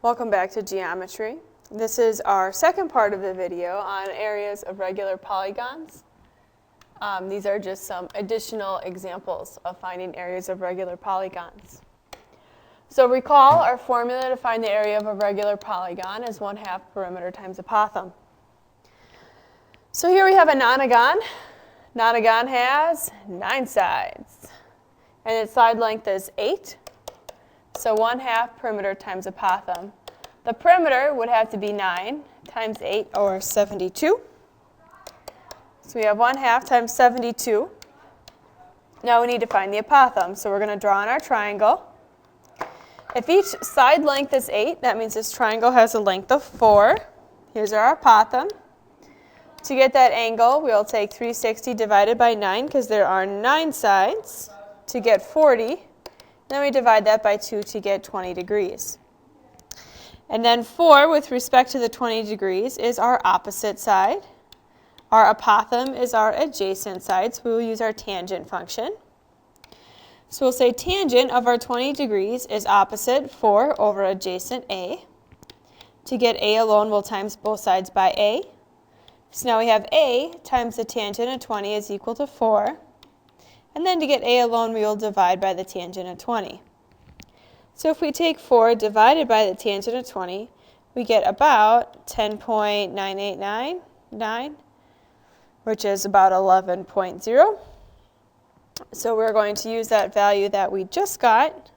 Welcome back to geometry. This is our second part of the video on areas of regular polygons. These are just some additional examples of finding areas of regular polygons. So recall our formula to find the area of a regular polygon is 1/2 perimeter times apothem. So here we have a nonagon. Nonagon has 9 sides, and its side length is 8. So 1/2 perimeter times apothem. The perimeter would have to be 9 times 8, or 72. So we have 1/2 times 72. Now we need to find the apothem. So we're going to draw on our triangle. If each side length is 8, that means this triangle has a length of 4. Here's our apothem. To get that angle, we'll take 360 divided by 9, because there are 9 sides, to get 40. Then we divide that by 2 to get 20 degrees. And then 4, with respect to the 20 degrees, is our opposite side. Our apothem is our adjacent side, so we will use our tangent function. So we'll say tangent of our 20 degrees is opposite 4 over adjacent A. To get A alone, we'll times both sides by A. So now we have A times the tangent of 20 is equal to 4. And then to get A alone, we will divide by the tangent of 20. So if we take 4 divided by the tangent of 20, we get about 10.9899, which is about 11.0. So we're going to use that value that we just got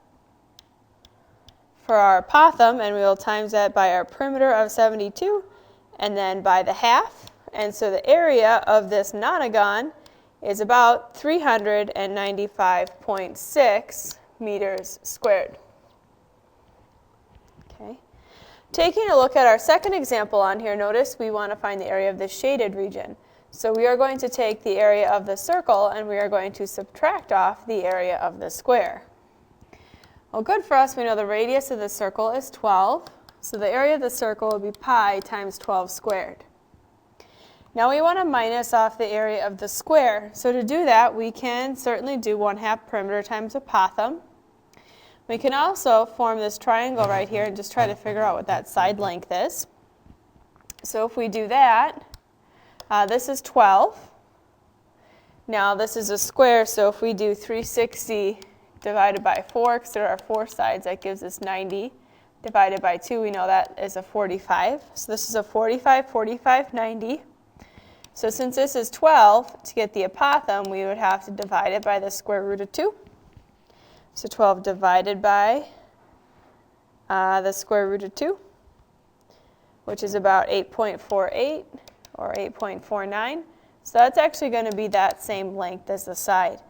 for our apothem, and we will times that by our perimeter of 72, and then by the half. And so the area of this nonagon is about 395.6 meters squared. Okay. Taking a look at our second example on here, notice we want to find the area of the shaded region. So we are going to take the area of the circle and we are going to subtract off the area of the square. Well, good for us, we know the radius of the circle is 12. So the area of the circle will be pi times 12 squared. Now we want to minus off the area of the square. So to do that, we can certainly do 1/2 perimeter times apothem. We can also form this triangle right here and just try to figure out what that side length is. So if we do that, this is 12. Now this is a square, so if we do 360 divided by 4, because there are 4 sides, that gives us 90. Divided by 2, we know that is a 45. So this is a 45, 45, 90. So since this is 12, to get the apothem, we would have to divide it by the square root of 2. So 12 divided by the square root of 2, which is about 8.48 or 8.49. So that's actually going to be that same length as the side.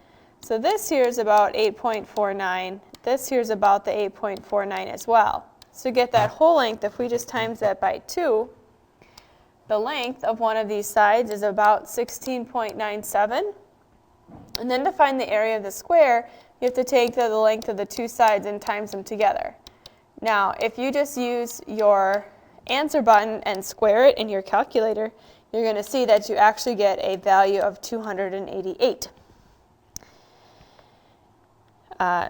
So this here is about 8.49. This here is about the 8.49 as well. So to get that whole length, if we just times that by 2, the length of one of these sides is about 16.97. And then to find the area of the square, you have to take the length of the 2 sides and times them together. Now, if you just use your answer button and square it in your calculator, you're going to see that you actually get a value of 288.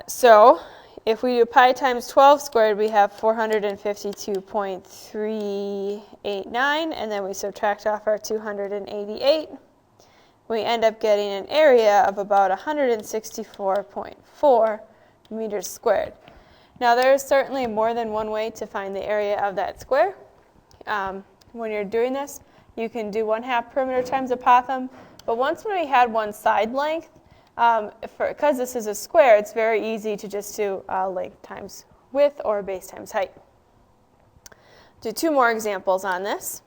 So if we do pi times 12 squared, we have 452.389, and then we subtract off our 288. We end up getting an area of about 164.4 meters squared. Now there is certainly more than one way to find the area of that square. When you're doing this, you can do 1/2 perimeter times apothem, but once when we had one side length, because this is a square, it's very easy to just do length times width or base times height. Do 2 more examples on this.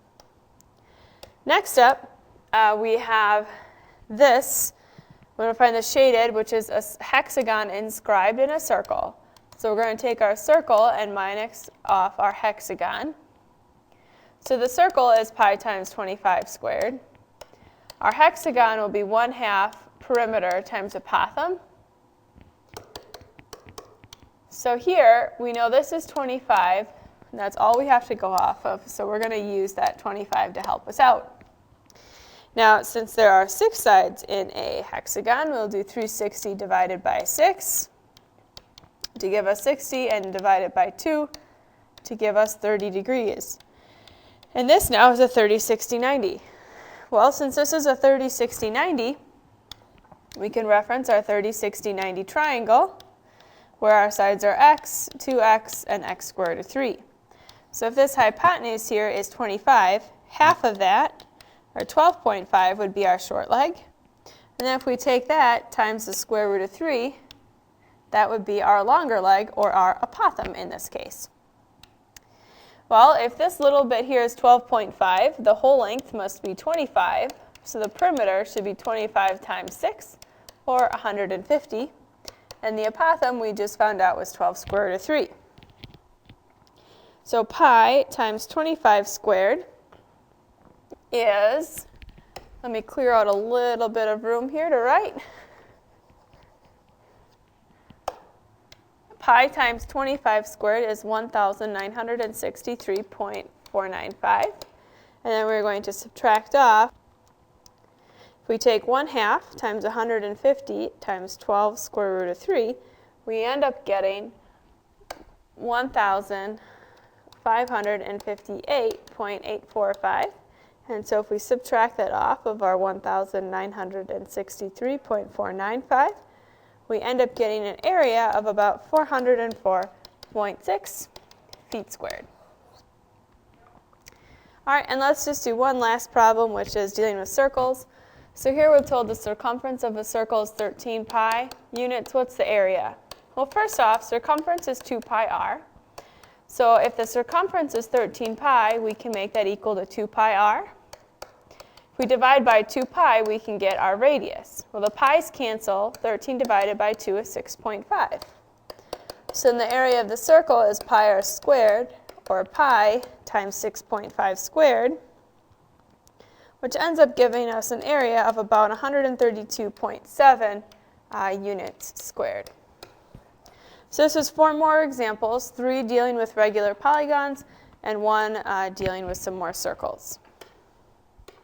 Next up, we have this. We're going to find the shaded, which is a hexagon inscribed in a circle. So we're going to take our circle and minus off our hexagon. So the circle is pi times 25 squared. Our hexagon will be 1/2 perimeter times apothem. So here, we know this is 25, and that's all we have to go off of, so we're going to use that 25 to help us out. Now, since there are 6 sides in a hexagon, we'll do 360 divided by 6 to give us 60, and divide it by 2 to give us 30 degrees. And this now is a 30, 60, 90. Well, since this is a 30, 60, 90, we can reference our 30, 60, 90 triangle, where our sides are x, 2x, and x squared root of 3. So if this hypotenuse here is 25, half of that, or 12.5, would be our short leg. And then if we take that times the square root of 3, that would be our longer leg, or our apothem in this case. Well, if this little bit here is 12.5, the whole length must be 25, so the perimeter should be 25 times 6, or 150. And the apothem we just found out was 12 square root of 3. So pi times 25 squared is, let me clear out a little bit of room here to write. Pi times 25 squared is 1,963.495. And then we're going to subtract off. If we take 1/2 times 150 times 12 square root of 3, we end up getting 1,558.845. And so if we subtract that off of our 1,963.495, we end up getting an area of about 404.6 feet squared. All right, and let's just do one last problem, which is dealing with circles. So here we're told the circumference of a circle is 13 pi. Units, what's the area? Well, first off, circumference is 2 pi r. So if the circumference is 13 pi, we can make that equal to 2 pi r. If we divide by 2 pi, we can get our radius. Well, the pi's cancel. 13 divided by 2 is 6.5. So then the area of the circle is pi r squared, or pi times 6.5 squared, which ends up giving us an area of about 132.7 units squared. So this was 4 more examples, 3 dealing with regular polygons, and 1 dealing with some more circles.